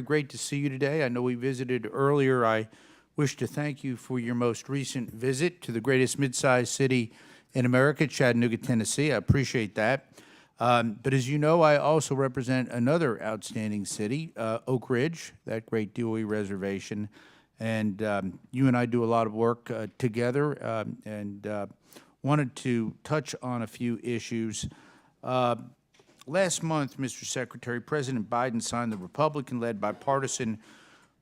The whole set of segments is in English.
Great to see you today. I know we visited earlier. I wish to thank you for your most recent visit to the greatest mid-sized city in America, Chattanooga, Tennessee. I appreciate that. But as you know, I also represent another outstanding city, Oak Ridge, that great DOE reservation. And you and I do a lot of work together and wanted to touch on a few issues. Last month, Mr. Secretary, President Biden signed the Republican-led bipartisan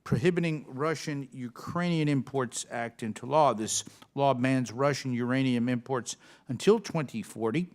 Prohibiting Russian-Ukrainian Imports Act into law. This law bans Russian uranium imports until 2040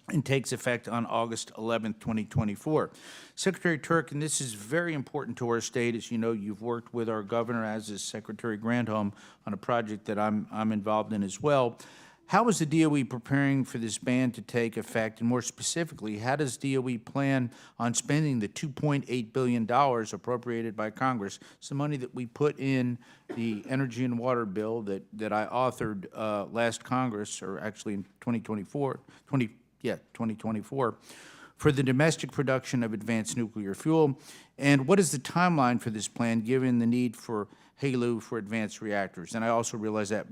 and takes effect on August 11, 2024. Secretary Turk, and this is very important to our state, as you know, you've worked with our governor, as is Secretary Granholm, on a project that I'm involved in as well. How is the DOE preparing for this ban to take effect? And more specifically, how does DOE plan on spending the $2.8 billion appropriated by Congress? It's the money that we put in the energy and water bill that I authored last Congress, or actually in 2024, for the domestic production of advanced nuclear fuel. And what is the timeline for this plan, given the need for HALEU for advanced reactors? And I also realize that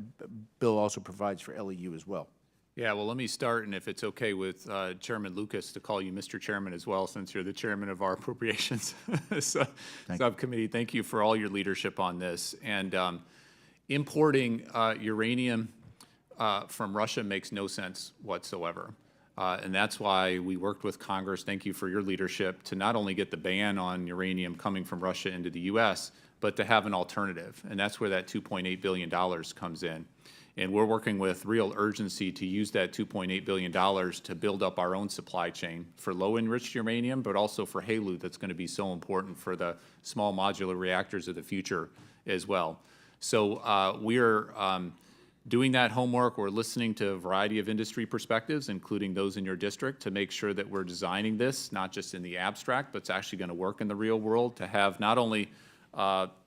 bill also provides for LEU as well. Yeah, well, let me start, and if it's okay with Chairman Lucas to call you Mr. Chairman as well, since you're the chairman of our Appropriations Subcommittee. Thank you for all your leadership on this. And importing uranium from Russia makes no sense whatsoever. And that's why we worked with Congress, thank you for your leadership, to not only get the ban on uranium coming from Russia into the U.S., but to have an alternative. And that's where that $2.8 billion comes in. And we're working with real urgency to use that $2.8 billion to build up our own supply chain for low-enriched uranium, but also for HALEU that's going to be so important for the small modular reactors of the future as well. So we're doing that homework. We're listening to a variety of industry perspectives, including those in your district, to make sure that we're designing this, not just in the abstract, but it's actually going to work in the real world, to have not only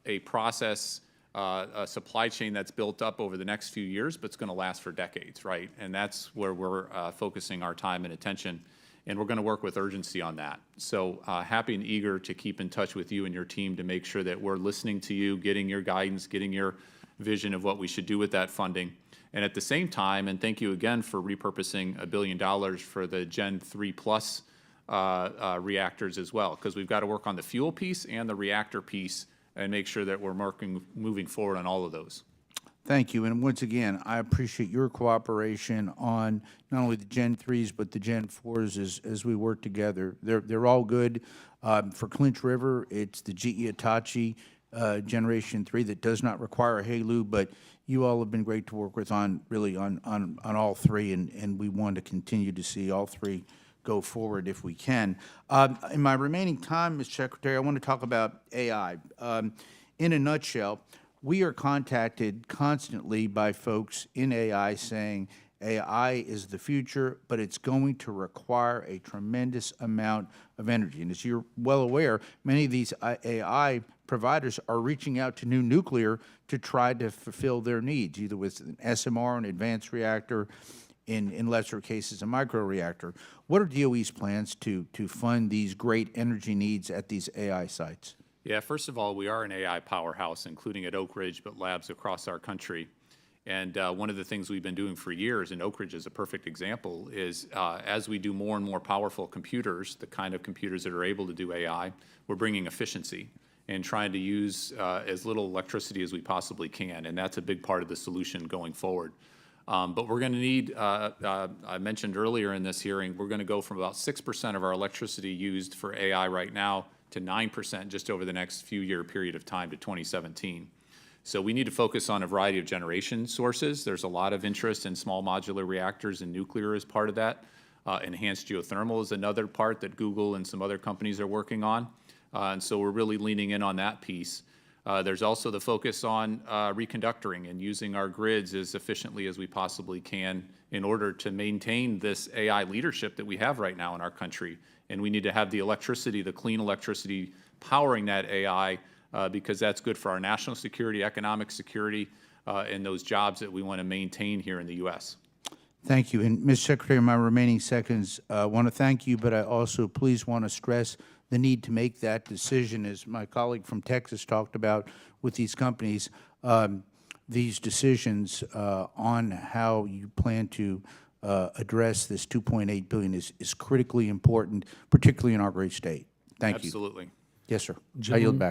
a process, a supply chain that's built up over the next few years, but it's going to last for decades, right? And that's where we're focusing our time and attention, and we're going to work with urgency on that. So happy and eager to keep in touch with you and your team to make sure that we're listening to you, getting your guidance, getting your vision of what we should do with that funding. And at the same time, and thank you again for repurposing $1 billion for the Gen 3 plus reactors as well, because we've got to work on the fuel piece and the reactor piece and make sure that we're moving forward on all of those. Thank you. And once again, I appreciate your cooperation on not only the Gen 3s, but the Gen 4s as we work together. They're all good. For Clinch River, it's the GE Hitachi Generation 3 that does not require a HALEU, but you all have been great to work with on all three, and we want to continue to see all three go forward if we can. In my remaining time, Mr. Secretary, I want to talk about AI. In a nutshell, we are contacted constantly by folks in AI saying AI is the future, but it's going to require a tremendous amount of energy. And as you're well aware, many of these AI providers are reaching out to new nuclear to try to fulfill their needs, either with an SMR, an advanced reactor, in lesser cases, a microreactor. What are DOE's plans to fund these great energy needs at these AI sites? Yeah, first of all, we are an AI powerhouse, including at Oak Ridge, but labs across our country. And one of the things we've been doing for years, and Oak Ridge is a perfect example, is as we do more and more powerful computers, the kind of computers that are able to do AI, we're bringing efficiency and trying to use as little electricity as we possibly can. And that's a big part of the solution going forward. But we're going to need, I mentioned earlier in this hearing, we're going to go from about 6% of our electricity used for AI right now to 9% just over the next few-year period of time to 2017. So we need to focus on a variety of generation sources. There's a lot of interest in small modular reactors, and nuclear is part of that. Enhanced geothermal is another part that Google and some other companies are working on. And so we're really leaning in on that piece. There's also the focus on reconductoring and using our grids as efficiently as we possibly can in order to maintain this AI leadership that we have right now in our country. And we need to have the electricity, the clean electricity powering that AI because that's good for our national security, economic security, and those jobs that we want to maintain here in the U.S. Thank you. And, Mr. Secretary, in my remaining seconds, I want to thank you, but I also please want to stress the need to make that decision, as my colleague from Texas talked about with these companies, these decisions on how you plan to address this $2.8 billion is critically important, particularly in our great state. Thank you. Absolutely. Yes, sir. I yield back.